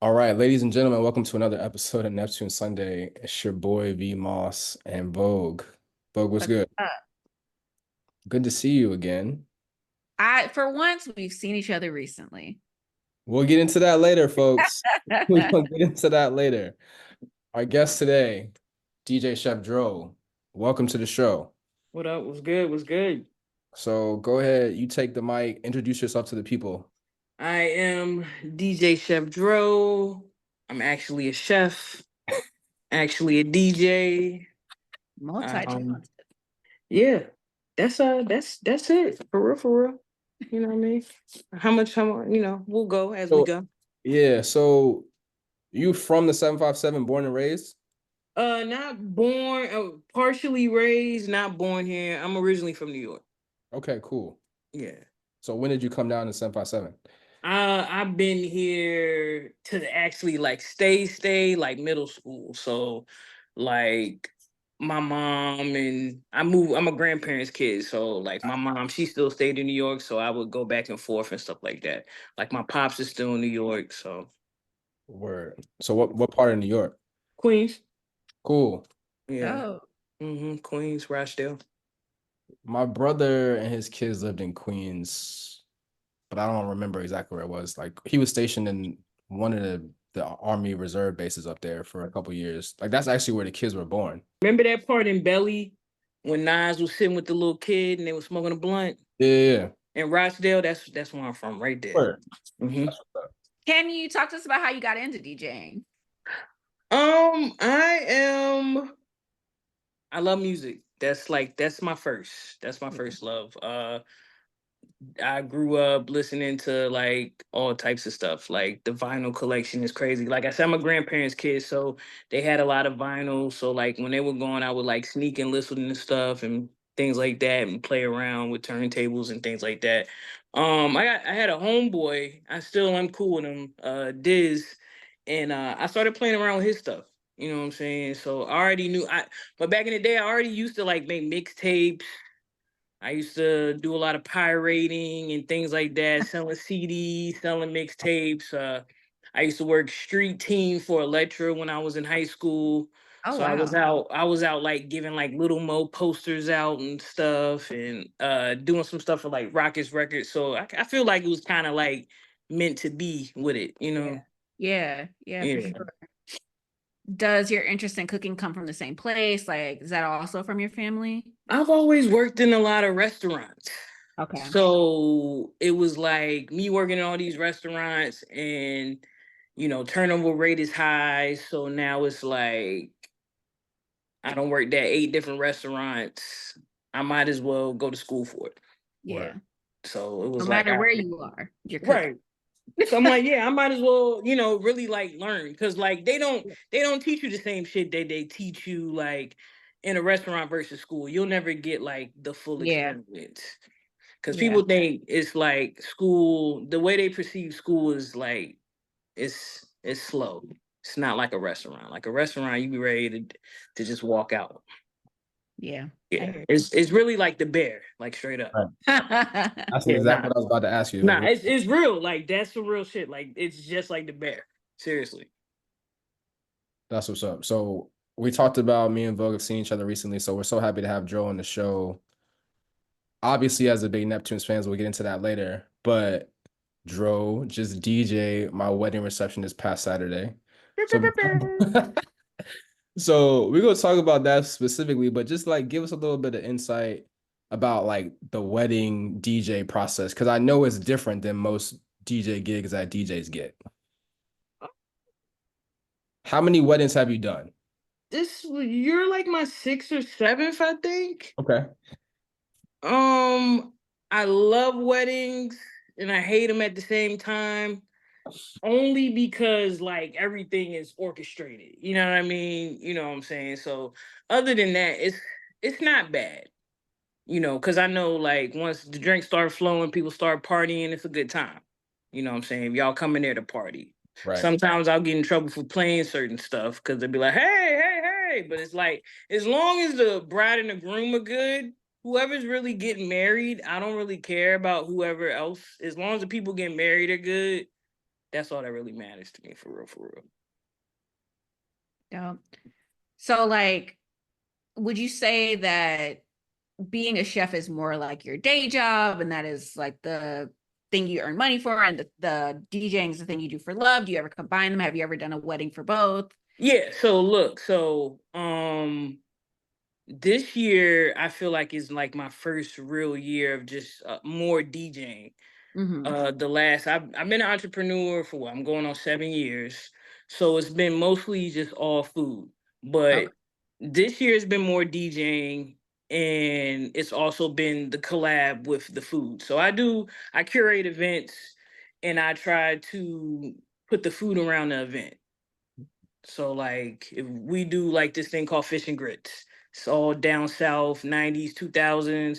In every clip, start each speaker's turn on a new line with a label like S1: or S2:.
S1: All right, ladies and gentlemen, welcome to another episode of Neptune Sunday. It's your boy V Moss and Vogue. Vogue, what's
S2: What's
S1: good?
S2: up?
S1: Good to see you again.
S2: For once, we've seen each other recently.
S1: We'll get into that later, folks. We'll get into that later. Our guest today, DJ Chef Dro. Welcome to the show.
S3: What up? What's good? What's good?
S1: So go ahead, you take the mic, introduce yourself to the people.
S3: I am DJ Chef Dro. I'm actually a chef, actually a DJ.
S2: Multi-talented.
S3: Yeah, that's it. For real. You know what I mean? We'll go as we
S1: So
S3: go.
S1: yeah, so you from the 757, born and raised?
S3: Not born, partially raised, not born here. I'm originally from New York.
S1: Okay, cool.
S3: Yeah.
S1: So when did you come down to 757?
S3: I've been here to actually like stay like middle school. So like my mom and I'm a grandparents' kid. So like my mom, she still stayed in New York. So I would go back and forth and stuff like that. Like my pops is still in New York. So
S1: Word. So what part of New York?
S3: Queens.
S1: Cool.
S3: Yeah.
S2: Oh,
S3: Queens, Rochdale.
S1: My brother and his kids lived in Queens, but I don't remember exactly where it was. Like he was stationed in one of the Army Reserve bases up there for a couple years. Like that's actually where the kids were born.
S3: Remember that part in Belly when Nas was sitting with the little kid and they were smoking a blunt?
S1: Yeah.
S3: In Rochdale, that's where I'm from, right there.
S1: Word.
S3: Mhm.
S1: That's what's up.
S2: can you talk to us about how you got into DJing?
S3: I am. I love music. That's my first. That's my first love. I grew up listening to like all types of stuff. Like the vinyl collection is crazy. Like I said, I'm a grandparents' kid, so they had a lot of vinyl. So like when they were gone, I would like sneak and listen to stuff and things like that, and play around with turntables and things like that. I had a homeboy. I still am cool with him, Diz, and I started playing around with his stuff. You know what I'm saying? So I already knew but back in the day, I already used to like make mixtapes. I used to do a lot of pirating and things like that, selling CDs, selling mixtapes. I used to work street team for Electra when I was in high school.
S2: Oh,
S3: So I was
S2: wow.
S3: out like giving like Little Mo posters out and stuff and doing some stuff for like Rockets Records. So I feel like it was kind of like meant to be with it, you
S2: Yeah.
S3: know?
S2: Yeah, for
S3: Yeah.
S2: sure. Does your interest in cooking come from the same place? Like, is that also from your family?
S3: I've always worked in a lot of restaurants.
S2: Okay.
S3: So it was like me working in all these restaurants and turnover rate is high. So now it's like I don't work at 8 different restaurants. I might as well go to school for it.
S2: Yeah.
S1: Word.
S3: So it
S2: No
S3: was like
S2: matter where you are, you're cooking.
S3: right. So I'm like, yeah, I might as well, really like learn. Cause like they don't teach you the same shit that they teach you like in a restaurant versus school. You'll never get like the full
S2: Yeah.
S3: experience. Because
S2: Yeah.
S3: people think it's like school, the way they perceive school is like it's slow. It's not like a restaurant. Like a restaurant, you be ready to just walk out.
S2: Yeah. I
S3: Yeah.
S2: hear
S3: It's really like the bear, like straight up.
S1: Right.
S2: you.
S1: That's
S3: Yeah,
S1: exactly
S3: nah.
S1: what I was about to ask you.
S3: Nah, it's real. Like that's some real shit. Like it's just like the bear. Seriously.
S1: That's what's up. So we talked about me and Vogue have seen each other recently, so we're so happy to have Joe on the show. Obviously, as a big Neptunes fans, we'll get into that later. But Dro just DJ my wedding reception this past Saturday. So so we're gonna talk about that specifically, but just like give us a little bit of insight about like the wedding DJ process, because I know it's different than most DJ gigs that DJs get. How many weddings have you done?
S3: You're like my sixth or seventh, I think.
S1: Okay.
S3: Um, I love weddings and I hate them at the same time. Only because like everything is orchestrated. You know what I mean? You know what I'm saying? So other than that, it's not bad. Because I know like once the drinks start flowing, people start partying, it's a good time. You know what I'm saying? If y'all come in there to party.
S1: Right.
S3: Sometimes I'll get in trouble for playing certain stuff because they'll be like, hey. But it's like, as long as the bride and the groom are good, whoever's really getting married, I don't really care about whoever else. As long as the people getting married are good, That's all that really matters to me, for real, for real.
S2: Dope. So like, would you say that being a chef is more like your day job and that is like the thing you earn money for, and the DJing is the thing you do for love? Do you ever combine them? Have you ever done a wedding for both?
S3: Yeah, so look, this year I feel like is like my first real year of just more DJing.
S2: Mm-hmm.
S3: I've been an entrepreneur for what, I'm going on 7 years, so it's been mostly just all food.
S2: Okay.
S3: But this year has been more DJing, and it's also been the collab with the food. So I curate events, and I try to put the food around the event. So like if we do like this thing called fish and grits, it's all down south, 90s, 2000s,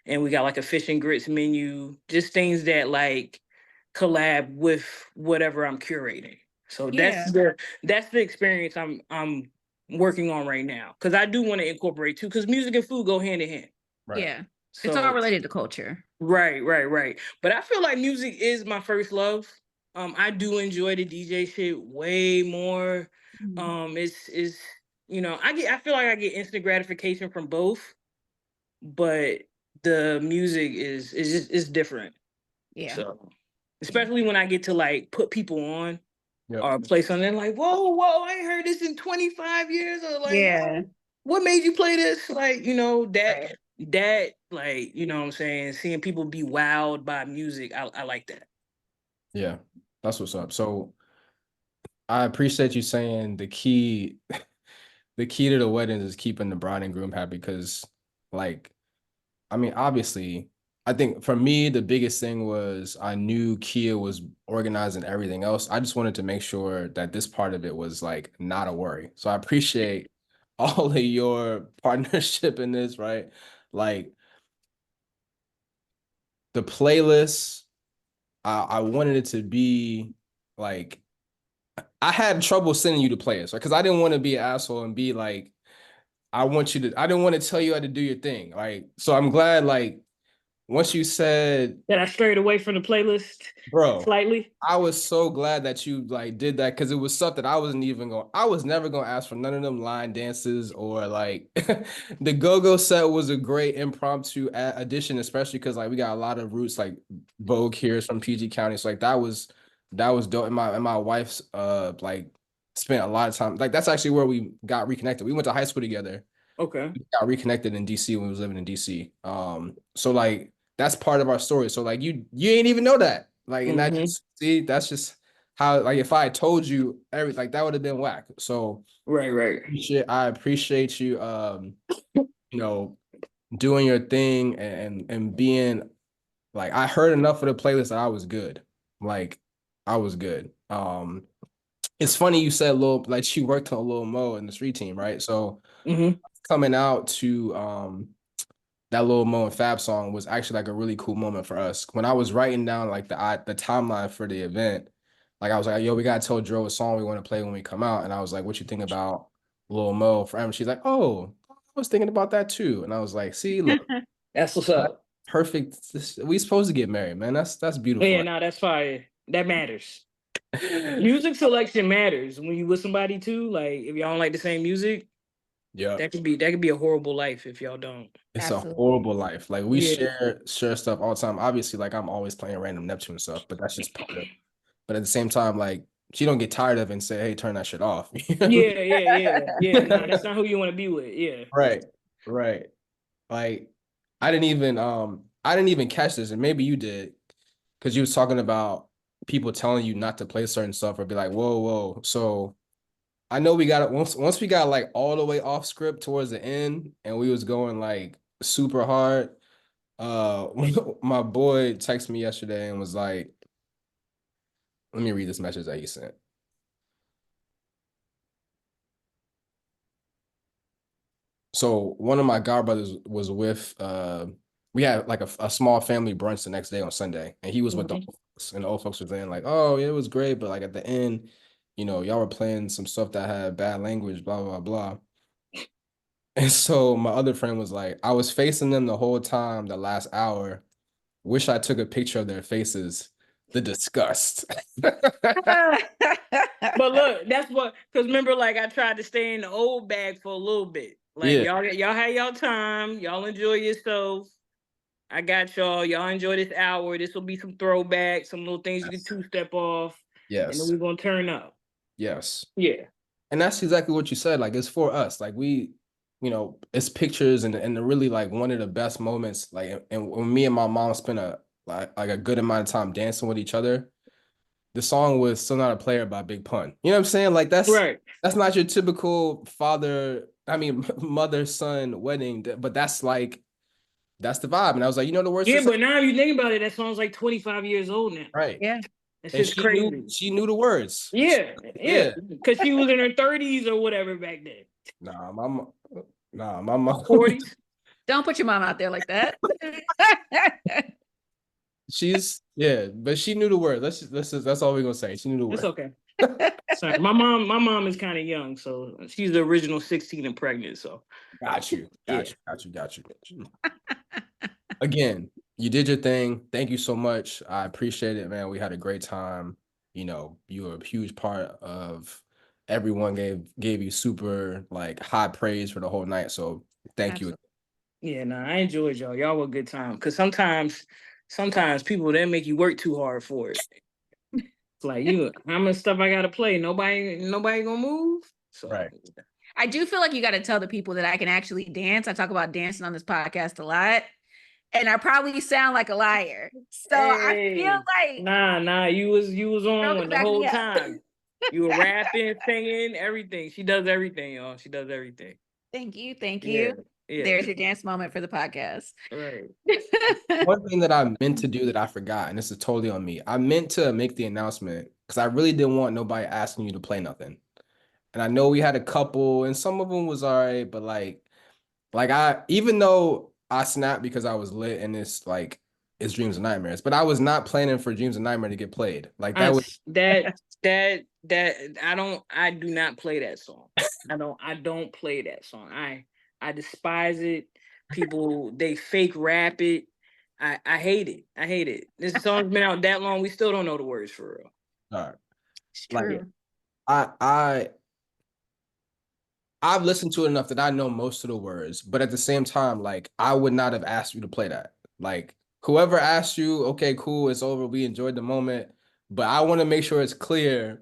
S3: and we got like a fish and grits menu, just things that like collab with whatever I'm curating. So
S2: Yeah.
S3: that's the experience I'm working on right now, because I do want to incorporate too, because music and food go hand in hand.
S1: Right.
S2: Yeah. It's all
S3: So
S2: related to culture.
S3: right, right, right. But I feel like music is my first love. I do enjoy the DJ shit way more.
S2: Mhm.
S3: It's I feel like I get instant gratification from both, but the music is different.
S2: Yeah.
S3: So
S2: Yeah.
S3: especially when I get to like put people on
S1: Yep.
S3: or play something like, whoa, I ain't heard this in 25 years, or like,
S2: Yeah.
S3: what made you play this? Like,
S2: Right.
S3: that like, what I'm saying, seeing people be wowed by music, I like that.
S1: Yeah. That's what's up. So I appreciate you saying the key to the weddings is keeping the bride and groom happy because, like, I mean, obviously, I think for me, the biggest thing was I knew Kia was organizing everything else. I just wanted to make sure that this part of it was like not a worry. So I appreciate all of your partnership in this, right? Like the playlist, I wanted it to be like I had trouble sending you the players, right? Because I didn't want to be an asshole and be like, I didn't want to tell you how to do your thing. Like, so I'm glad, like, once you said,
S3: That I strayed away from the playlist
S1: bro,
S3: slightly.
S1: I was so glad that you like did that because it was stuff that I was never gonna ask for none of them line dances or like the go-go set was a great impromptu addition, especially because like we got a lot of roots like Vogue here is from PG County. So like that was dope. And my wife's like spent a lot of time like that's actually where we got reconnected. We went to high school together,
S3: Okay.
S1: got reconnected in DC when we was living in DC. So like that's part of our story. So like you ain't even know that. Like, and that
S3: Mm-hmm.
S1: just see, that's just how like if I had told you everything, like that would have been whack. So
S3: Right, right.
S1: I appreciate you you know, doing your thing and being like I heard enough of the playlist that I was good. Like I was good. It's funny you said little like you worked on Lil Mo in the street team, right? So
S3: Mm-hmm.
S1: coming out to that little Mo and Fab song was actually like a really cool moment for us. When I was writing down like the timeline for the event, like I was like, yo, we gotta tell Dro a song we want to play when we come out. And I was like, what you think about Lil Mo for She's like, oh, I was thinking about that too. And I was like, see, look,
S3: That's what's
S1: that
S3: up.
S1: perfect. We supposed to get married, man. That's
S3: Yeah,
S1: beautiful.
S3: no, that's fire. That matters. Music selection matters when you with somebody too. Like if y'all don't like the same music,
S1: Yeah.
S3: that could be a horrible life if y'all don't.
S1: It's a
S2: Absolutely.
S1: horrible life. Like we
S3: Yeah.
S1: share stuff all the time. Obviously, like I'm always playing random Neptune stuff, but that's just part of it. But at the same time, like she don't get tired of it and say, "Hey, turn that shit off." You know what
S3: Yeah, yeah, yeah. Nah,
S1: I
S3: that's
S1: mean?
S3: not who you want to be with. Yeah.
S1: Right, right. Like I didn't even catch this, and maybe you did, because you was talking about people telling you not to play certain stuff or be like, "Whoa, whoa." So I know we got it once we got like all the way off script towards the end, and we was going like super hard. Uh, my boy texted me yesterday and was like, "Let me read this message that you sent." So one of my godbrothers was with we had like a small family brunch the next day on Sunday, and he was with the
S3: Mhm.
S1: old folks, and the old folks were saying like, "Oh, yeah, it was great," but like at the end, y'all were playing some stuff that had bad language, blah blah blah. And so my other friend was like, "I was facing them the whole time, the last hour. Wish I took a picture of their faces The disgust.
S3: But look, that's what, because remember, like I tried to stay in the old bag for a little bit. Like
S1: Yeah.
S3: y'all had y'all time. Y'all enjoy yourself. I got y'all. Y'all enjoy this hour. This will be some throwbacks, some little things you can
S1: Yes.
S3: two-step off. And then
S1: Yes.
S3: we're gonna turn up.
S1: Yes.
S3: Yeah.
S1: And that's exactly what you said. Like, it's for us. Like, it's pictures and the really like one of the best moments. Like, and when me and my mom spent like a good amount of time dancing with each other, the song was "Still Not a Player" by Big Pun. You know what I'm saying? Like,
S3: Right.
S1: that's not your typical mother son wedding, but that's the vibe. And I was like, you know the words to
S3: Yeah,
S1: the song?
S3: but now you think about it, that song's like 25 years old now.
S1: Right.
S2: Yeah.
S3: That's
S1: And
S3: just crazy.
S1: she knew the words.
S3: Yeah, yeah.
S1: Yeah.
S3: Because she was in her 30s or whatever back then.
S1: Nah, my mom.
S3: 40s.
S2: Don't put your mom out there like that.
S1: But she knew the word. That's all we're gonna say. She knew the
S3: It's
S1: word.
S3: okay. Sorry. My mom is kind of young, so she's the original 16 and pregnant. So
S1: Got you.
S3: yeah.
S1: Got you. Again, you did your thing. Thank you so much. I appreciate it, man. We had a great time. You were a huge part of everyone gave you super like high praise for the whole night. So thank you.
S2: Absolutely.
S3: Yeah, no, I enjoyed y'all. Y'all were a good time. Cause sometimes people they make you work too hard for it. It's like how much stuff I gotta play. Nobody gonna move. So
S1: Right.
S2: I do feel like you got to tell the people that I can actually dance. I talk about dancing on this podcast a lot, and I probably sound like a liar. So I feel
S3: hey,
S2: like
S3: nah, you was
S2: girl
S3: on
S2: can
S3: one the
S2: back
S3: whole
S2: me up.
S3: time. You were rapping, singing, everything. She does everything, y'all. She does everything.
S2: Thank you. Thank
S3: Yeah,
S2: you.
S3: yeah.
S2: There's your dance moment for the podcast.
S3: Right.
S1: One thing that I meant to do that I forgot, and this is totally on me. I meant to make the announcement because I really didn't want nobody asking you to play nothing. And I know we had a couple, and some of them was all right, but I even though I snapped because I was lit and it's Dreams and Nightmares, but I was not planning for Dreams and Nightmare to get played. Like that was
S3: I do not play that song. I don't play that song. I despise it. People they fake rap it. I hate it. I hate it. This song's been out that long. We still don't know the words for real.
S1: all right.
S2: It's
S1: Like
S2: true.
S1: I I've listened to it enough that I know most of the words, but at the same time, like I would not have asked you to play that. Like whoever asked you, okay, cool, it's over. We enjoyed the moment, but I want to make sure it's clear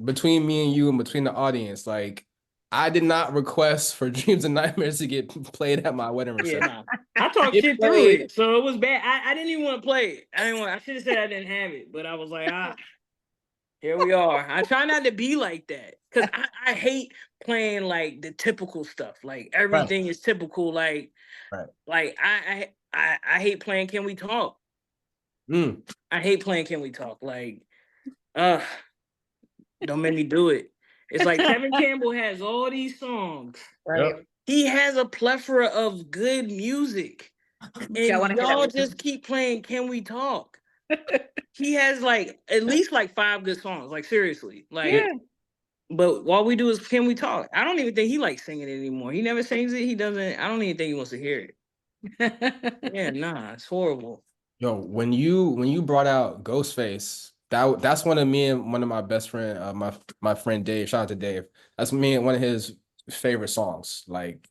S1: between me and you and between the audience. Like I did not request for Dreams and Nightmares to get played at my wedding
S3: Yeah,
S1: reception.
S3: nah. I talked
S1: It
S3: shit through
S1: played.
S3: it, so it was bad. I didn't even want to play it. I should have said I didn't have it, but I was like, here we are. I try not to be like that because I hate playing like the typical stuff. Like
S1: Right,
S3: everything is typical.
S1: right.
S3: I hate playing Can We Talk?
S1: Mm.
S3: I hate playing Can We Talk? Uh, don't make me do it. It's like Kevin Campbell has all these songs.
S2: Right.
S1: Yep.
S3: He has a plethora of good music.
S2: Y'all
S3: And
S2: want to hear
S3: y'all
S2: that?
S3: just keep playing Can We Talk? He has like at least like 5 good songs. Like seriously.
S2: Yeah.
S3: But all we do is Can We Talk? I don't even think he likes singing it anymore. He never sings it. He doesn't. I don't even think he wants to hear it. Yeah, nah, it's horrible.
S1: Yo, when you brought out Ghostface, that's one of me and one of my best friend, my friend Dave. Shout out to Dave. That's me and one of his favorite songs. Like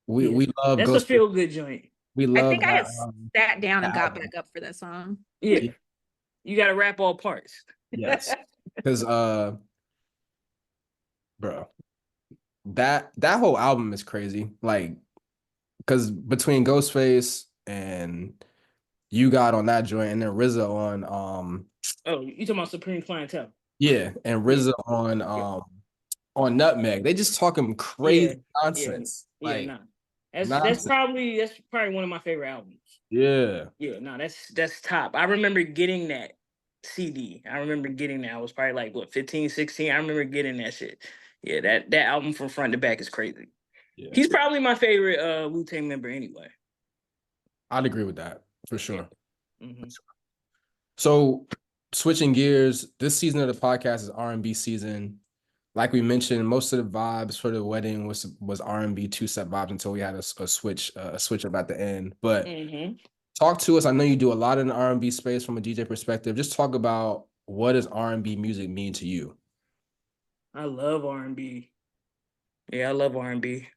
S1: we
S3: Yeah,
S1: we love
S3: that's a
S1: Ghostface.
S3: feel good joint.
S1: We
S2: I
S1: love
S2: think I
S1: that
S2: had sat down and
S1: that
S2: got
S1: album.
S2: back up for that song.
S3: Yeah,
S1: Yeah.
S3: you got to rap all parts.
S1: Yes, because bro, that whole album is crazy. Like, because between Ghostface and you got on that joint, and then RZA
S3: Oh, you talking about Supreme Clientele?
S1: and
S3: Yeah,
S1: RZA
S3: yeah,
S1: on Nutmeg. They just talking
S3: yeah,
S1: crazy
S3: yeah,
S1: nonsense.
S3: yeah.
S1: Like
S3: Nah, that's
S1: nonsense.
S3: probably one of my favorite albums.
S1: Yeah.
S3: Yeah, no, that's top. I remember getting that CD. I remember getting that. I was probably like what 15, 16. I remember getting that shit. Yeah, that album from front to back is crazy.
S1: Yeah.
S3: He's probably my favorite Wu-Tang member anyway.
S1: I'd agree with that for
S3: Yeah.
S1: sure.
S3: Mm-hmm.
S1: So switching gears, this season of the podcast is R&B season. Like we mentioned, most of the vibes for the wedding was R&B two-step vibes until we had a switch up at the end. But
S3: Mm-hmm.
S1: Talk to us. I know you do a lot in the R&B space from a DJ perspective. Just talk about what does R&B music mean to you?
S3: I love R&B. Yeah, I love R&B.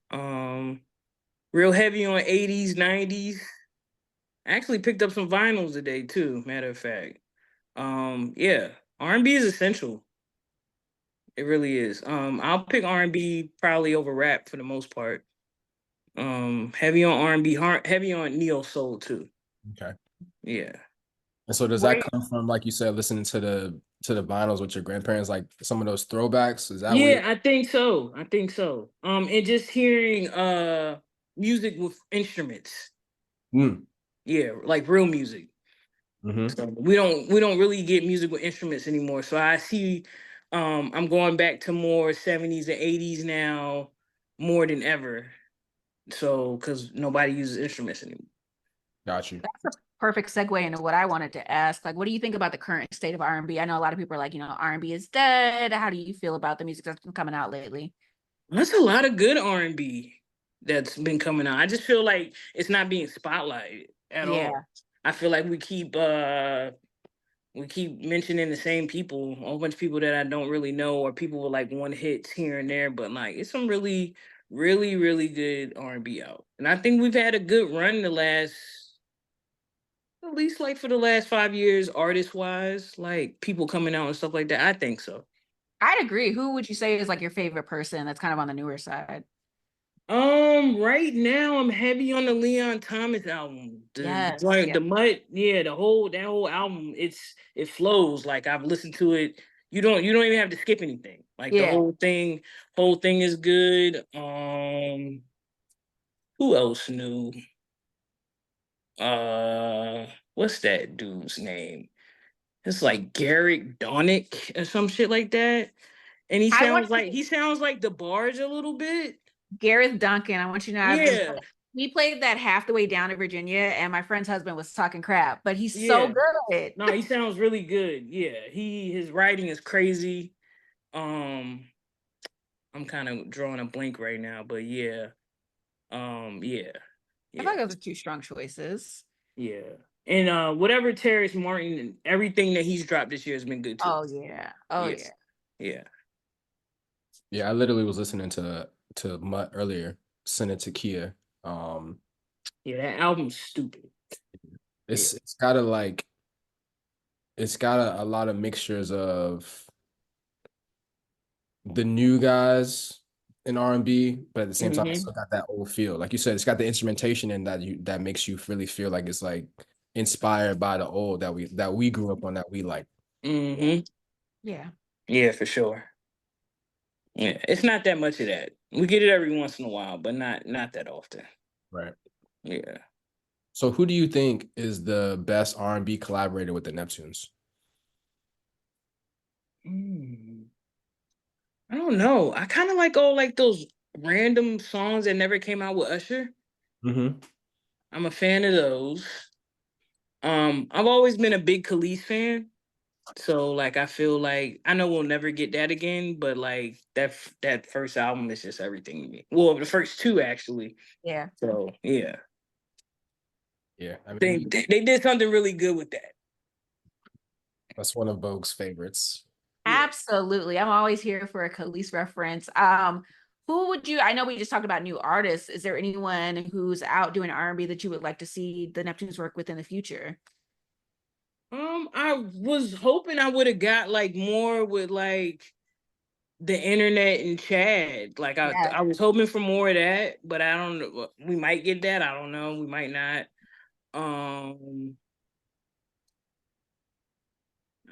S3: Real heavy on 80s, 90s. I actually picked up some vinyls today too, matter of fact. Yeah, R&B is essential. It really is. I'll pick R&B probably over rap for the most part. Heavy on R&B, heavy on neo soul too.
S1: Okay.
S3: Yeah.
S1: And so does that
S3: Right.
S1: come from, like you said, listening to the vinyls with your grandparents, like some of those throwbacks? Is that where
S3: Yeah, I think so. I think so. And just hearing music with instruments.
S1: mm,
S3: Yeah, like real music.
S1: hmm
S3: So we don't really get music with instruments anymore. So I see I'm going back to more 70s and 80s now more than ever. So cuz nobody uses instruments anymore.
S1: Got you.
S2: That's a perfect segue into what I wanted to ask. Like, what do you think about the current state of R&B? I know a lot of people are like, R&B is dead. How do you feel about the music that's been coming out lately?
S3: That's a lot of good R&B that's been coming out. I just feel like it's not being spotlighted at
S2: Yeah,
S3: all. I feel like we keep mentioning the same people, a whole bunch of people that I don't really know, or people with like one hits here and there. But like, it's some really, really, really good R&B out, and I think we've had a good run the last, at least like for the last 5 years, artist wise, like people coming out and stuff like that. I think so.
S2: I'd agree. Who would you say is like your favorite person that's kind of on the newer side?
S3: Right now I'm heavy on the Leon Thomas album. The
S2: Yes.
S3: joint,
S2: Yeah.
S3: the Mutt, yeah, that whole album, it flows. Like I've listened to it. You don't even have to skip anything. Like the
S2: Yeah.
S3: whole thing is good. Who else new? What's that dude's name? It's like Garrett Donick or some shit like that. And
S2: I want you
S3: he sounds like the Barge a little bit.
S2: Gareth Duncan. I want you to know I've been
S3: Yeah,
S2: we played that half the way down to Virginia and my friend's husband was talking crap, but he's so
S3: yeah.
S2: good.
S3: No, he sounds really good. Yeah, his writing is crazy. Um, I'm kind of drawing a blank right now, but yeah. Yeah,
S2: I feel
S3: yeah,
S2: like those are two strong choices.
S3: yeah. And whatever Terrence Martin and everything that he's dropped this year has been good too.
S2: Oh yeah. Oh
S3: Yeah,
S2: yeah.
S3: yeah,
S1: Yeah, I literally was listening to Mutt earlier, send it to Kia. Um,
S3: yeah. That album's stupid. Yeah.
S1: it's got a lot of mixtures of the new guys in R&B, but at the same time, it's
S3: Mm-hmm.
S1: still got that old feel. Like you said, it's got the instrumentation in that makes you really feel like it's like inspired by the old that we grew up on that we like.
S3: Mm-hmm.
S2: Yeah.
S3: Yeah, for sure. Yeah, it's not that much of that. We get it every once in a while, but not that often.
S1: Right.
S3: Yeah.
S1: So who do you think is the best R&B collaborator with the Neptunes?
S3: Mm. I don't know. I kind of like all like those random songs that never came out with Usher.
S1: Mm-hmm.
S3: I'm a fan of those. I've always been a big Khalees fan. So like I feel like I know we'll never get that again, but like that first album is just everything to me. Well, the first two actually.
S2: Yeah.
S3: So yeah,
S1: Yeah, I mean,
S3: they did something really good with that.
S1: that's one of Vogue's favorites.
S3: Yeah.
S2: Absolutely. I'm always here for a Khalees reference. Who would you, I know we just talked about new artists. Is there anyone who's out doing R&B that you would like to see the Neptunes work with in the future?
S3: I was hoping I would have got like more with like the internet and Chad. Like
S2: Yeah.
S3: I was hoping for more of that, but I don't know. We might get that. I don't know. We might not. Um,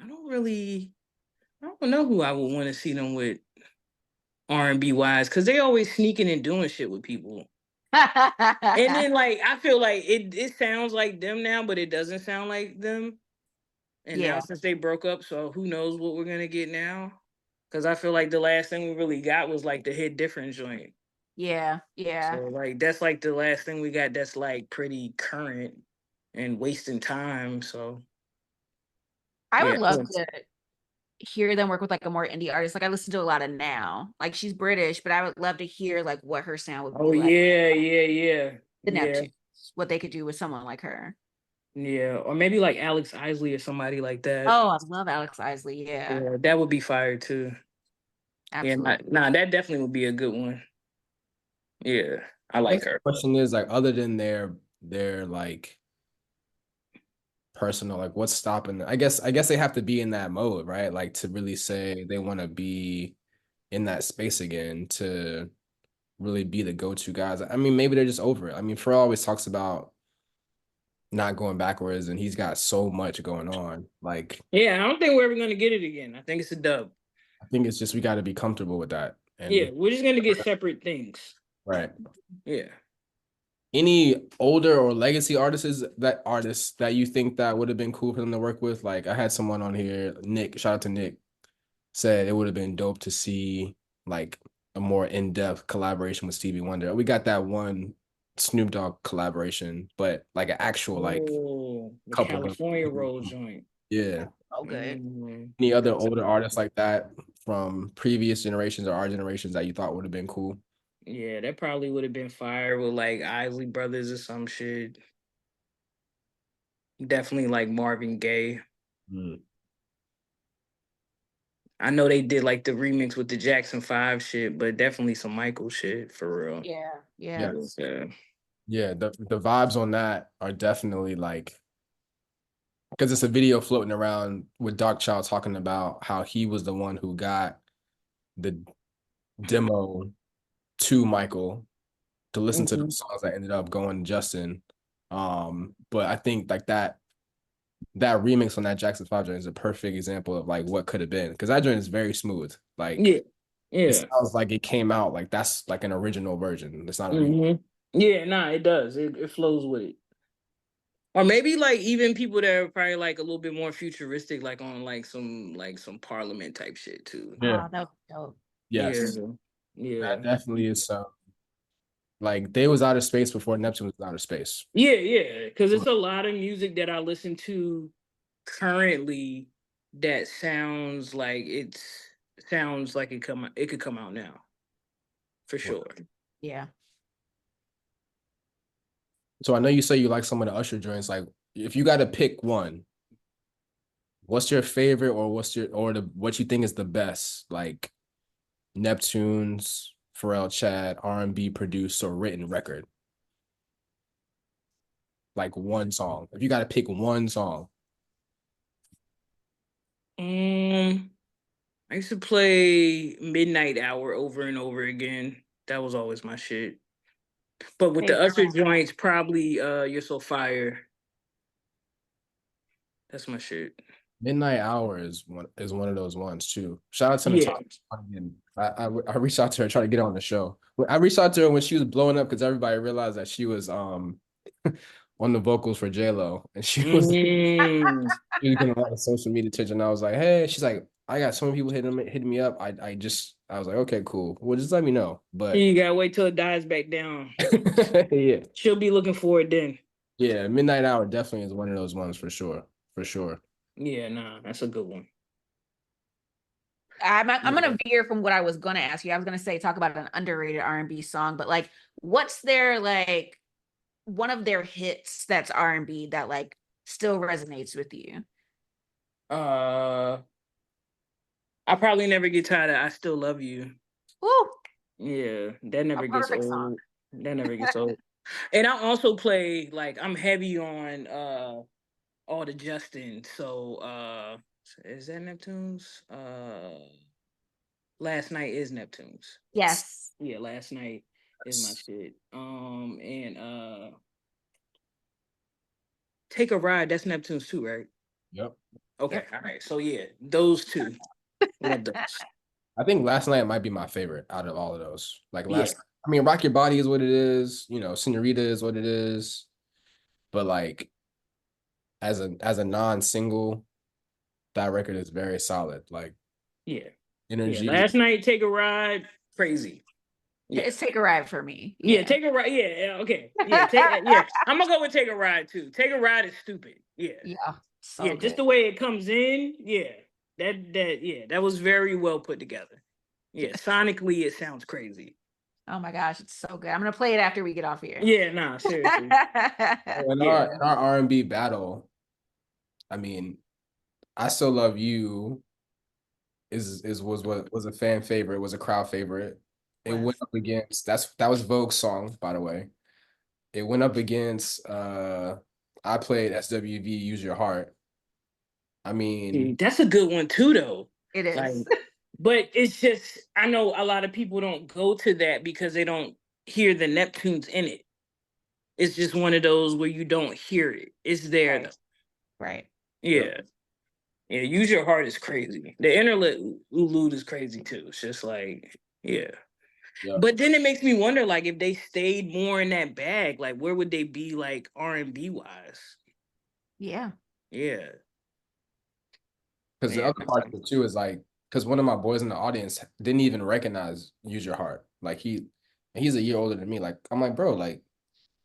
S3: I don't really. I don't know who I would want to see them with R&B wise, because they always sneaking and doing shit with people. And then like I feel like it sounds like them now, but it doesn't sound like them. And now
S2: Yeah.
S3: since they broke up, so who knows what we're gonna get now? Because I feel like the last thing we really got was like the hit different joint.
S2: Yeah.
S3: So
S2: Yeah.
S3: like that's like the last thing we got that's like pretty current and wasting time. So
S2: I
S3: yeah.
S2: would love to hear them work with like a more indie artist. Like I listen to a lot of now. Like she's British, but I would love to hear like what her sound would
S3: Oh
S2: be like.
S3: yeah, yeah, yeah,
S2: The
S3: yeah,
S2: Neptunes, what they could do with someone like her.
S3: Yeah, or maybe like Alex Isley or somebody like that.
S2: Oh, I love Alex Isley. Yeah,
S3: Yeah, that would be fire too. Yeah,
S2: absolutely.
S3: nah, that definitely would be a good one. Yeah, I
S1: I
S3: like
S1: guess the
S3: her.
S1: question is like, other than their like personal, like what's stopping them? I guess they have to be in that mode, right? Like to really say they want to be in that space again to really be the go-to guys. I mean, maybe they're just over it. I mean, Pharrell always talks about not going backwards, and he's got so much going on. Like,
S3: Yeah, I don't think we're ever gonna get it again. I think it's a dub.
S1: I think it's just we got to be comfortable with that.
S3: Yeah,
S1: And
S3: we're just gonna get separate things.
S1: right.
S3: Yeah.
S1: Any older or legacy artists that you think that would have been cool for them to work with? Like I had someone on here, Nick, shout out to Nick, said it would have been dope to see like a more in-depth collaboration with Stevie Wonder. We got that one Snoop Dogg collaboration, but like an actual like
S3: Oh, the
S1: couple of
S3: California roll joint.
S1: yeah.
S2: Oh, good.
S1: Any other
S3: That's
S1: older artists like that from previous generations or our generations that you thought would have been cool?
S3: yeah, that probably would have been fire with like Isley Brothers or some shit. Definitely like Marvin Gaye.
S1: Mm.
S3: I know they did like the remix with the Jackson 5 shit, but definitely some Michael shit for real.
S2: Yeah, yeah.
S1: Yes.
S3: Yeah.
S1: Yeah, the vibes on that are definitely like because it's a video floating around with Dark Child talking about how he was the one who got the demo to Michael to listen to the
S3: Mhm.
S1: songs that ended up going to Justin. But I think like that remix on that Jackson 5 joint is a perfect example of like what could have been because that joint is very smooth. Like
S3: Yeah.
S1: it
S3: Yeah.
S1: sounds like it came out like that's like an original version. It's not a remix.
S3: Hmm. Yeah, nah, it does. It flows with it. Or maybe like even people that are probably like a little bit more futuristic, like on like some Parliament type shit too.
S1: Yeah.
S2: Oh, that was dope.
S3: Yeah,
S1: Yes.
S3: yeah,
S1: That definitely is some like they was out of space before Neptune was out of space.
S3: yeah, yeah. Because it's a lot of music that I listen to currently that sounds like it could come out now for sure.
S2: Yeah.
S1: So I know you say you like some of the Usher joints. Like, if you got to pick one, what's your favorite, or what you think is the best? Like Neptunes, Pharrell, Chad, R&B produced or written record. Like one song. If you got to pick one song,
S3: Um, I used to play Midnight Hour over and over again. That was always my shit. But with
S2: Hey,
S3: the Usher joints, probably You're So Fire. That's my shit.
S1: Midnight Hour is one of those ones too. Shout out to
S3: Yeah.
S1: Natasha. I reached out to her trying to get on the show. I reached out to her when she was blowing up because everybody realized that she was on the vocals for J Lo, and
S3: Mm.
S1: she was getting a lot of social media attention. I was like, hey, she's like, I got so many people hitting me up. I was like, okay, cool. Well, just let me know. But
S3: You gotta wait till it dies back down.
S1: yeah,
S3: She'll be looking for it then.
S1: yeah, Midnight Hour definitely is one of those ones for sure, for sure.
S3: Yeah, nah, that's a good one.
S2: I'm
S3: Yeah.
S2: gonna veer from what I was gonna ask you. I was gonna say talk about an underrated R&B song, but like, what's their like one of their hits that's R&B that like still resonates with you?
S3: Uh, I probably never get tired of I Still Love You.
S2: Ooh,
S3: Yeah, that
S2: a
S3: never gets
S2: perfect song.
S3: old. That never gets old. And I also play like I'm heavy on all the Justin. So is that Neptunes? Last Night is Neptunes.
S2: Yes.
S3: Yeah, Last Night is my shit. And Take a Ride, that's Neptunes too, right?
S1: Yep.
S3: Okay,
S2: Yep.
S3: all right. So yeah, those two. Love those.
S1: I think Last Night might be my favorite out of all of those. Like
S3: Yeah.
S1: I mean, Rock Your Body is what it is. You know, Senorita is what it is. But like as a non-single, that record is very solid. Like
S3: Yeah. Yeah.
S1: energy.
S3: Last Night, Take a Ride, crazy. Yeah.
S2: It's Take a Ride for me.
S3: Yeah, Take a Ride. Yeah, yeah, okay. Yeah, yeah. I'm gonna go with Take a Ride too. Take a Ride is stupid. Yeah.
S2: Yeah, so
S3: Yeah,
S2: good.
S3: just the way it comes in. Yeah. That was very well put together. Yeah, sonically it sounds crazy.
S2: Oh my gosh, it's so good. I'm gonna play it after we get off here.
S3: Yeah, nah, seriously.
S1: In our R&B battle, I mean, I Still Love You was a fan favorite, was a crowd favorite. It went up against that was Vogue's song, by the way. It went up against I played SWV Use Your Heart. I mean,
S3: That's a good one too, though.
S2: It is.
S3: Like, but it's just, I know a lot of people don't go to that because they don't hear the Neptunes in it. It's just one of those where you don't hear it. It's there though.
S2: Right.
S3: Yeah. Yeah, Use Your Heart is crazy. The interlude is crazy too. It's just like, yeah. But then it makes me wonder, like, if they stayed more in that bag, like, where would they be, like, R&B wise?
S2: Yeah.
S3: Yeah.
S1: because the other part of it too is like, because one of my boys in the audience didn't even recognize Use Your Heart. Like he's a year older than me. Like I'm like, bro, like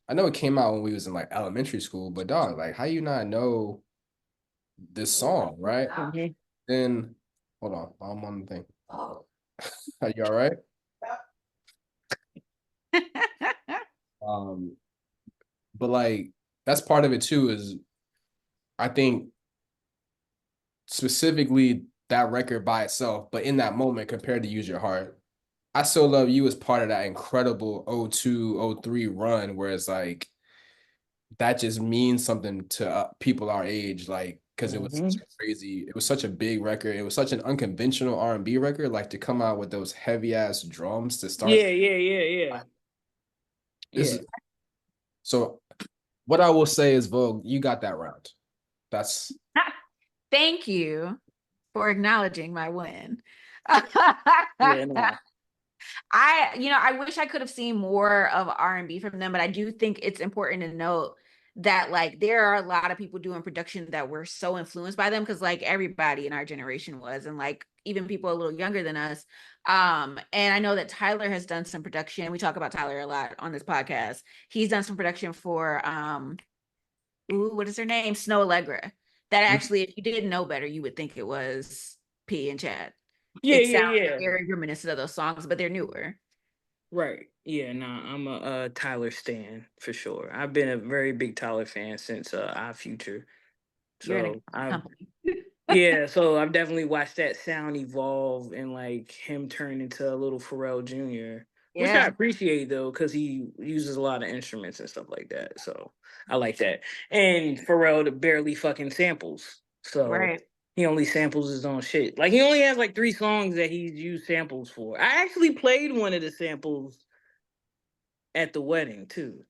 S1: I know it came out when we was in like elementary school, but dog, like how you not know this song, right?
S3: Mm-hmm.
S1: Then hold on, I'm on the thing. Are you all right? But like that's part of it too, is I think specifically that record by itself, but in that moment compared to Use Your Heart, I Still Love You as part of that incredible 02, 03 run where it's like that just means something to people our age, like because it was such a crazy, it was such a big record, it was such an unconventional R&B record, like to come out with those heavy ass drums to start.
S3: Yeah.
S1: So what I will say is, Vogue, you got that round. That's
S2: Thank you for acknowledging my win.
S3: Yeah, no.
S2: I wish I could have seen more of R&B from them, but I do think it's important to note that like there are a lot of people doing production that were so influenced by them, because like everybody in our generation was, and like even people a little younger than us. And I know that Tyler has done some production. We talk about Tyler a lot on this podcast. He's done some production for what is her name? Snow Allegra. That actually, if you didn't know better, you would think it was P and Chad. It sounds very reminiscent of those songs, but they're newer.
S3: Right. Yeah, nah, I'm a Tyler stan for sure. I've been a very big Tyler fan since Our Future.
S2: You're in
S3: So
S2: a
S3: I've
S2: company.
S3: yeah, so I've definitely watched that sound evolve and like him turn into a little Pharrell Jr., which I
S2: Yeah.
S3: appreciate though, because he uses a lot of instruments and stuff like that. So I like that. And Pharrell barely fucking samples. So
S2: Right.
S3: he only samples his own shit. Like he only has like 3 songs that he's used samples for. I actually played one of the samples at the wedding too.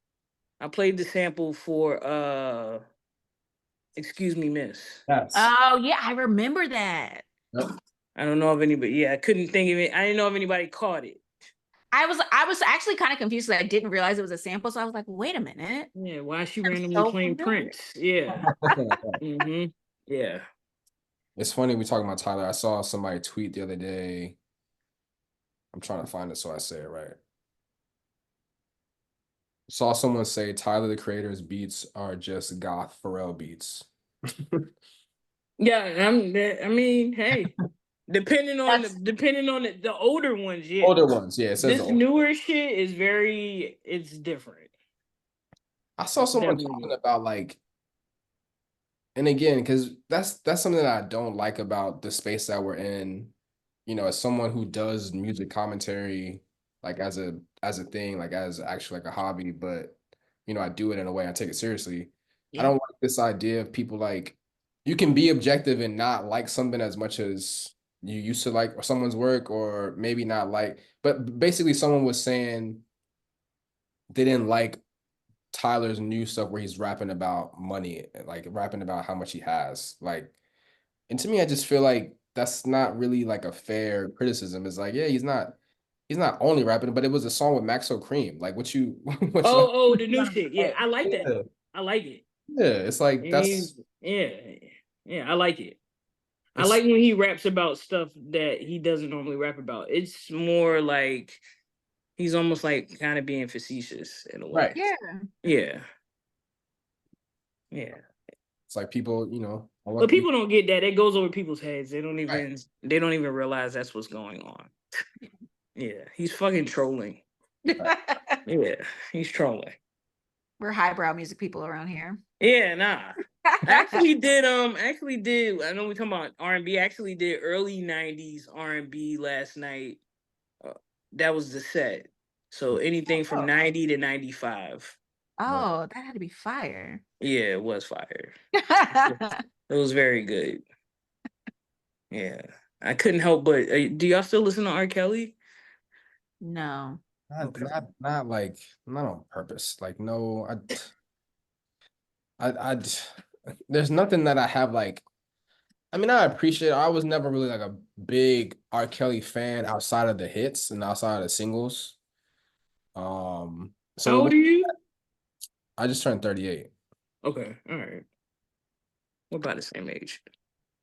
S3: I played the sample for Excuse Me Miss.
S1: yes.
S2: Oh yeah, I remember that.
S1: Yep.
S3: I don't know if anybody, yeah, I couldn't think of it. I didn't know if anybody caught it.
S2: I was actually kind of confused because I didn't realize it was a sample. So I was like, wait a minute.
S3: Yeah, why is she randomly
S2: So
S3: playing
S2: familiar.
S3: Prince? Yeah. Mm-hmm. Yeah.
S1: It's funny we talking about Tyler. I saw somebody tweet the other day. I'm trying to find it so I say it right. Saw someone say Tyler the Creator's beats are just goth Pharrell beats.
S3: Yeah, I mean, hey, depending on the older ones, yeah.
S1: Older ones, yeah. It says
S3: This newer shit is it's different.
S1: I saw someone talking about like, and again, because that's something that I don't like about the space that we're in. You know, as someone who does music commentary, like as a thing, like as actually like a hobby, but you know, I do it in a way I take it seriously. I don't like this idea of people like you can be objective and not like something as much as you used to like or someone's work, or maybe not like, but basically someone was saying they didn't like Tyler's new stuff where he's rapping about money, like rapping about how much he has. Like, and to me, I just feel like that's not really like a fair criticism. It's like, yeah, he's not only rapping, but it was a song with Maxo Cream. Like what you what you
S3: Oh, the new shit. Yeah, I like that
S1: yeah.
S3: though. I like it.
S1: Yeah, it's like that's
S3: Yeah, I like it. I
S1: it's
S3: like when he raps about stuff that he doesn't normally rap about. It's more like he's almost like kind of being facetious in a way.
S1: right.
S3: Yeah. Yeah.
S1: It's like people, you know,
S3: But people don't get that. It goes over people's heads. They don't
S1: right.
S3: even realize that's what's going on. Yeah, he's fucking trolling. Yeah, he's trolling.
S2: We're highbrow music people around here.
S3: Yeah, nah. Actually did I know we talking about R&B, actually did early 90s R&B last night. Uh, that was the set. So anything from 90 to 95.
S2: Oh, that had to be fire.
S3: Yeah, it was fire. It was very good. Yeah. I couldn't help but do y'all still listen to R. Kelly?
S2: No.
S1: Not,
S3: Okay.
S1: not like not on purpose. Like no, I there's nothing that I have like. I mean, I appreciate it. I was never really like a big R. Kelly fan outside of the hits and outside of the singles.
S3: How
S1: So
S3: old are you?
S1: I just turned 38.
S3: Okay, all right. We're about the same age.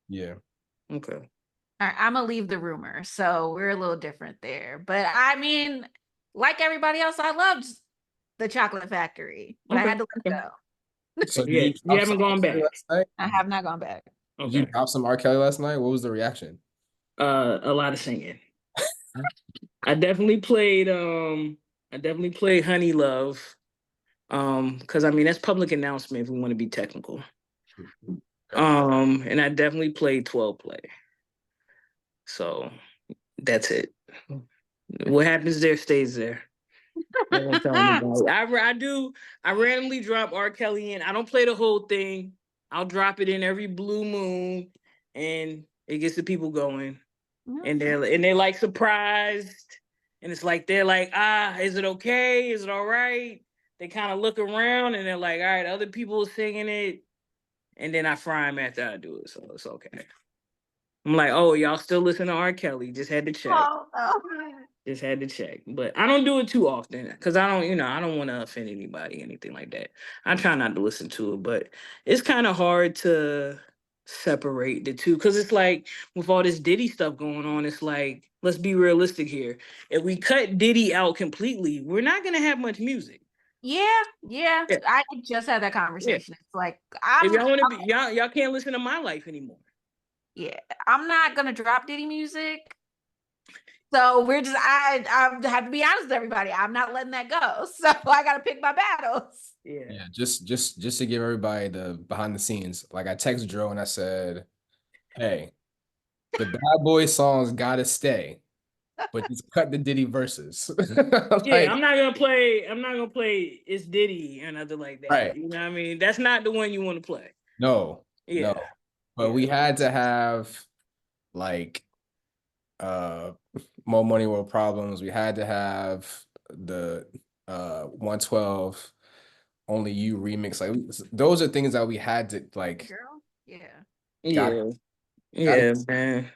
S1: Yeah.
S3: Okay.
S2: All right, I'm gonna leave the rumor. So we're a little different there. But I mean, like everybody else, I loved the Chocolate Factory, but I
S3: Okay.
S2: had to let it
S3: Okay.
S2: go.
S1: So did
S3: Yeah,
S1: you
S3: you
S1: drop
S3: haven't
S1: some R.
S3: gone
S1: Kelly
S3: back.
S1: last night?
S2: I have not gone back.
S1: Did you
S3: Okay.
S1: drop some R. Kelly last night? What was the reaction?
S3: A lot of singing. I definitely played Honey Love. Because I mean that's public announcement if we want to be technical.
S1: Okay.
S3: And I definitely played 12 play. So that's it. What happens there stays there. I won't tell anybody. I randomly drop R. Kelly in. I don't play the whole thing. I'll drop it in every blue moon and it gets the people going. And they're like surprised. And it's like they're like, is it okay? Is it all right? They kind of look around and they're like, all right, other people are singing it. And then I fry them after I do it. So it's okay. I'm like, oh, y'all still listen to R. Kelly. Just had to check.
S2: Oh no.
S3: Just had to check. But I don't do it too often because I don't, I don't want to offend anybody, anything like that. I try not to listen to it, but it's kind of hard to separate the two because it's like with all this Diddy stuff going on, it's like, let's be realistic here. If we cut Diddy out completely, we're not going to have much music.
S2: Yeah, yeah.
S3: Yeah.
S2: I just had that
S3: Yeah.
S2: conversation. It's like
S3: If y'all want to be, y'all can't listen to My Life anymore.
S2: yeah, I'm not gonna drop Diddy music. So we're just I have to be honest with everybody. I'm not letting that go. So I gotta pick my battles.
S3: Yeah.
S1: Yeah, just to give everybody the behind the scenes. Like I texted Dro and I said, "Hey, the Bad Boy songs gotta stay, but just cut the Diddy verses."
S3: Yeah,
S1: Like,
S3: I'm not gonna play. I'm not gonna play. It's Diddy or nothing like that.
S1: right?
S3: You know what I mean? That's not the one you want to play.
S1: No,
S3: Yeah,
S1: no. But
S3: yeah,
S1: we had to have like uh More Money World Problems. We had to have the 112 Only You remix. Like those are things that we had to like
S2: Girl. Yeah.
S1: got
S3: yeah,
S1: got
S3: yeah, man.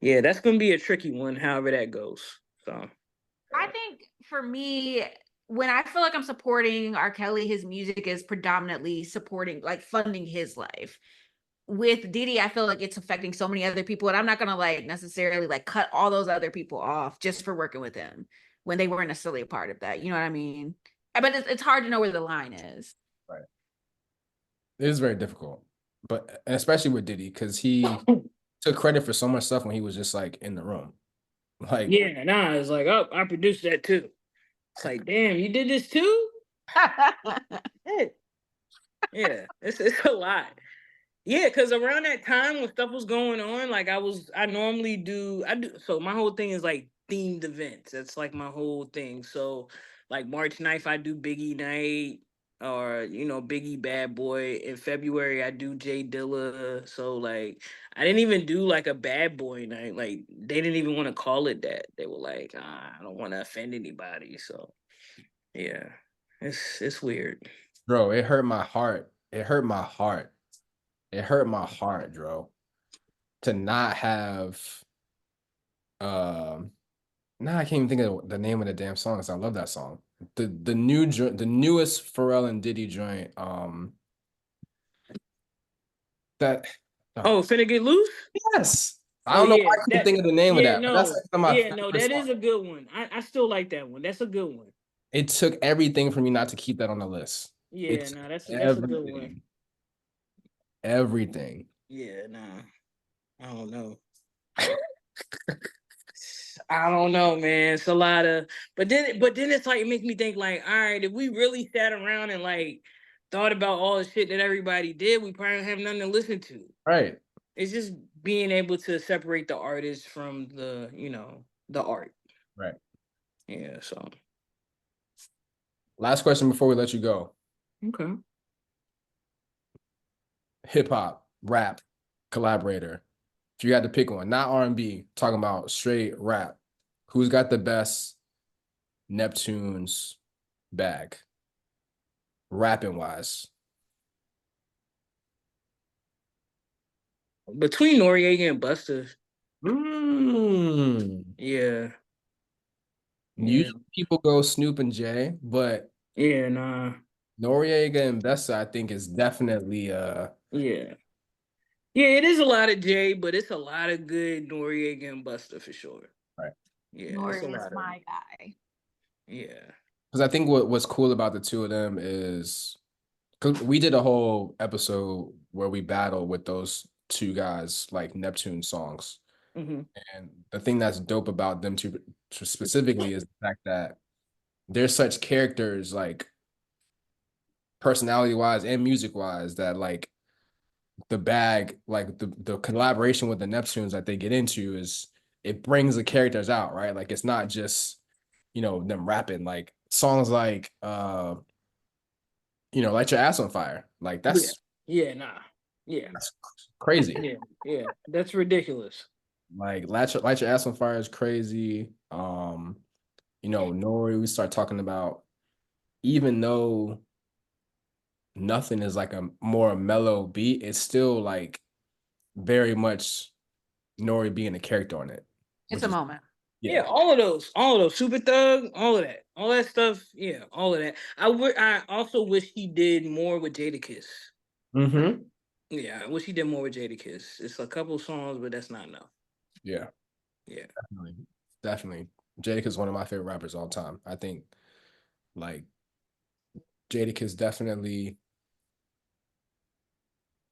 S3: Yeah, that's gonna be a tricky one. However that goes. So
S2: I think for me, when I feel like I'm supporting R. Kelly, his music is predominantly supporting, like funding his life. With Diddy, I feel like it's affecting so many other people, and I'm not gonna like necessarily like cut all those other people off just for working with him when they weren't necessarily a part of that. You know what I mean? But it's hard to know where the line is.
S1: right. It is very difficult, but especially with Diddy because he took credit for so much stuff when he was just like in the room. Like,
S3: yeah, nah, it's like, oh, I produced that too. It's like, damn, you did this too? Yeah, yeah, it's a lot. Yeah, because around that time when stuff was going on, like I normally do. So my whole thing is like themed events. That's like my whole thing. So like March 9th, I do Biggie night or, Biggie Bad Boy. In February, I do Jay Dilla. So like, I didn't even do like a Bad Boy night. Like they didn't even want to call it that. They were like, I don't want to offend anybody. So yeah, it's weird.
S1: bro, it hurt my heart. It hurt my heart. It hurt my heart, bro, to not have um now I can't even think of the name of the damn song. 'Cause I love that song. The newest Pharrell and Diddy joint. That
S3: Oh,
S1: oh
S3: finna get loose?
S1: yes. I
S3: Oh
S1: don't know
S3: yeah,
S1: why I can't think of the name of
S3: yeah,
S1: that, but that's
S3: no,
S1: like some of my
S3: yeah, no,
S1: favorite
S3: that
S1: songs.
S3: is a good one. I still like that one. That's a good one.
S1: It took everything for me not to keep that on the list.
S3: Yeah,
S1: It
S3: no,
S1: took
S3: that's a good one.
S1: everything. Everything.
S3: Yeah, nah, I don't know. I don't know, man. It's a lot of, but then it's like it makes me think like, all right, if we really sat around and like thought about all the shit that everybody did, we probably have nothing to listen to.
S1: Right.
S3: It's just being able to separate the artist from the, the art.
S1: Right.
S3: Yeah. So.
S1: Last question before we let you go.
S3: Okay.
S1: Hip hop, rap, collaborator. If you had to pick one, not R&B, talking about straight rap, who's got the best Neptunes bag, rapping wise?
S3: Between Noriega and Busta.
S1: Mm.
S3: Yeah. Yeah.
S1: Usually people go Snoop and Jay, but
S3: Yeah. Nah.
S1: Noriega and Busta, I think, is definitely
S3: Yeah. Yeah, it is a lot of Jay, but it's a lot of good Noriega and Busta for sure.
S1: right.
S3: Yeah, it's a
S2: Nori is
S3: lot of
S2: my guy.
S3: yeah.
S1: Because I think what's cool about the two of them is because we did a whole episode where we battled with those two guys like Neptune songs.
S3: Mm-hmm.
S1: And the thing that's dope about them two specifically is the fact that they're such characters, like personality wise and music wise, that like the bag, like the collaboration with the Neptunes that they get into is it brings the characters out, right? Like it's not just, them rapping like songs like Light Your Ass on Fire. Like
S3: Yeah. Yeah, nah. Yeah.
S1: that's crazy.
S3: Yeah. Yeah. That's ridiculous.
S1: Like Light Your Ass on Fire is crazy. Nori, we start talking about, even though nothing is like a more mellow beat, it's still like very much Nori being a character on it.
S2: It's
S1: Which
S2: a
S1: is
S2: moment.
S3: Yeah, all of those, Super Thug, all that stuff. Yeah, all of that. I also wish he did more with Jadakiss.
S1: Mm-hmm.
S3: Yeah, I wish he did more with Jadakiss. It's a couple songs, but that's not enough.
S1: Yeah,
S3: Yeah.
S1: definitely. Jadakiss is one of my favorite rappers of all time. I think like Jadakiss definitely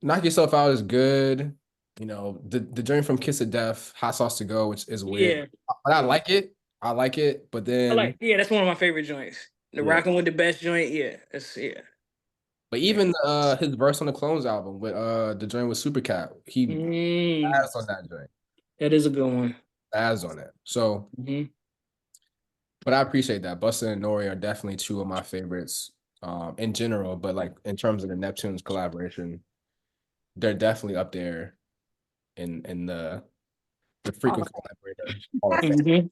S1: Knock Yourself Out is good. The journey from Kiss of Death, Hot Sauce to Go, which is weird.
S3: Yeah.
S1: But I
S3: Yeah.
S1: like it. I like it. But then
S3: That's one of my favorite joints. The
S1: yeah.
S3: Rockin' with the Best joint, yeah. That's yeah.
S1: But even his verse on the Clones album with the joint with Supercat, he
S3: Mm,
S1: has on that joint.
S3: that is a good one.
S1: Has on it. So
S3: Mm-hmm.
S1: but I appreciate that. Busta and Nori are definitely two of my favorites in general, but like in terms of the Neptunes collaboration, they're definitely up there in the frequent collaborator Hall of Fame.
S3: Mm-hmm.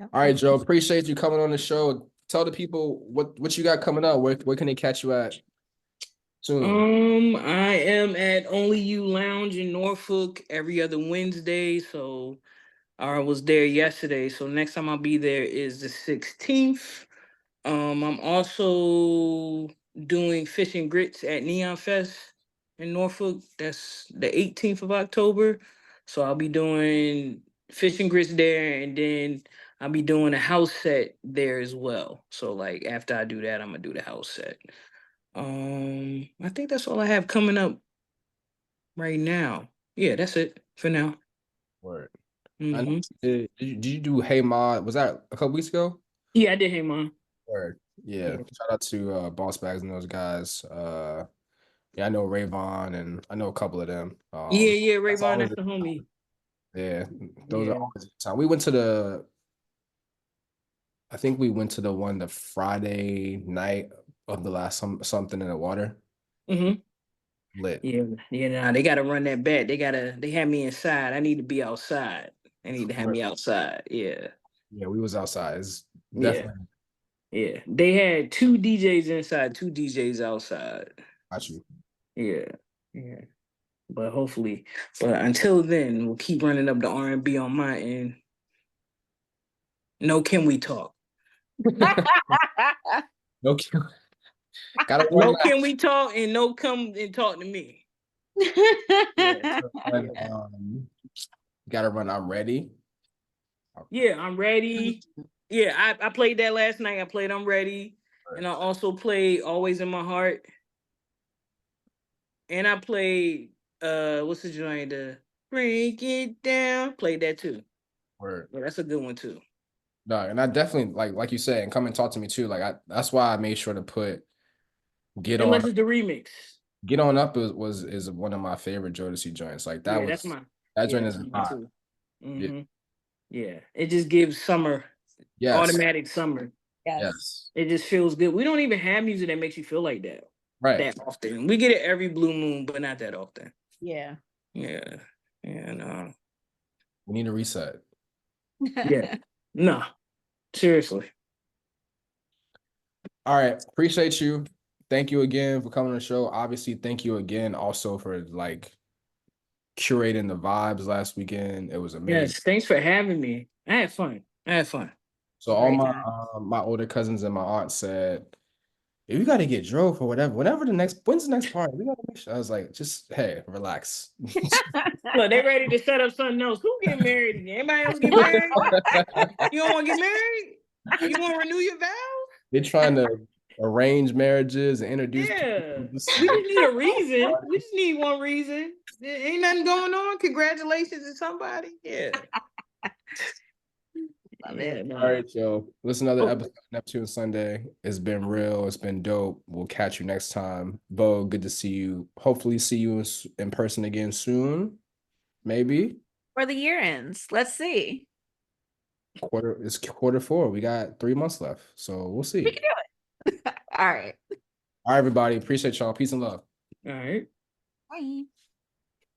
S2: Yep.
S1: All right, Joe. Appreciate you coming on the show. Tell the people what you got coming up. Where can they catch you at soon?
S3: I am at Only You Lounge in Norfolk every other Wednesday. So I was there yesterday. So next time I'll be there is the 16th. I'm also doing fish and grits at Neon Fest in Norfolk. That's the 18th of October. So I'll be doing fish and grits there, and then I'll be doing a house set there as well. So like after I do that, I'm gonna do the house set. I think that's all I have coming up right now. Yeah, that's it for now.
S1: Word. I know.
S3: Hmm.
S1: Did you do Hey Ma? Was that a couple weeks ago?
S3: Yeah, I did. Hey, mom.
S1: Word. Yeah.
S3: Yeah,
S1: Shout out to Boss Bags and those guys. Yeah, I know Vaughan and I know a couple of them.
S3: yeah,
S1: That's
S3: Rayvon,
S1: always
S3: that's the homie.
S1: yeah, those are
S3: Yeah.
S1: always a good time. We went to I think we went to the one the Friday night of the last something in the water.
S3: Hmm.
S1: Lit.
S3: Yeah, yeah, nah, they gotta run that back. They had me inside. I need to be outside. They need to have me outside. Yeah.
S1: Yeah, we was outside. It's
S3: Yeah.
S1: definitely
S3: Yeah. They had two DJs inside, two DJs outside.
S1: got you.
S3: Yeah. Yeah. But hopefully, but until then, we'll keep running up the R&B on my end. No, can we talk?
S1: Okay. Gotta run
S3: No, can we talk? And no, come and talk to me. Yeah.
S1: that. Gotta run. I'm ready.
S3: Yeah, I'm ready. Yeah, I played that last night. I played I'm Ready. And I also played Always in My Heart. And I played what's the joint? Break It Down. Played that too.
S1: Word.
S3: Yeah, that's a good one too.
S1: No, and I definitely like you said, and come and talk to me too. That's why I made sure to put Get On
S3: Unless it's the remix.
S1: Get On Up is one of my favorite Jodeci joints. Like that
S3: Yeah, that's
S1: was
S3: mine.
S1: that
S3: Yeah,
S1: joint
S3: that's
S1: is
S3: mine
S1: hot.
S3: too.
S1: Yeah.
S3: Mm-hmm. Yeah, it just gives summer,
S1: Yes.
S3: automatic summer.
S2: Yes.
S1: Yes.
S3: It just feels good. We don't even have music that makes you feel like that
S1: Right.
S3: often. We get it every blue moon, but not that often.
S2: Yeah.
S3: Yeah, and
S1: We need a reset.
S3: yeah, no, seriously.
S1: All right. Appreciate you. Thank you again for coming on the show. Obviously, thank you again also for like curating the vibes last weekend. It was amazing.
S3: Yes, thanks for having me. I had fun.
S1: So all
S2: Great
S1: my
S2: time.
S1: my older cousins and my aunt said, "If you got to get drove for whenever when's the next party? We gotta make sure." I was like, just hey, relax.
S3: Look, they ready to set up something else. Who get married again? Anybody else get married? You don't want to get married? You want to renew your vows?
S1: They're trying to arrange marriages and introduce
S3: Yeah.
S1: people.
S3: We just need a reason. We just need one reason. There ain't nothing going on. Congratulations to somebody. Yeah.
S2: Love
S3: Yeah,
S2: it.
S3: no.
S1: All right, yo. Listen to another
S3: Oh,
S1: episode of Neptune Sunday. It's been real. It's been dope. We'll catch you next time. Bo, good to see you. Hopefully see you in person again soon. Maybe.
S2: For the year ends. Let's see.
S1: It's quarter 4. We got 3 months left. So we'll
S2: We
S1: see.
S2: can do it. All right.
S1: All right, everybody. Appreciate y'all. Peace and love.
S3: all right.
S2: Bye.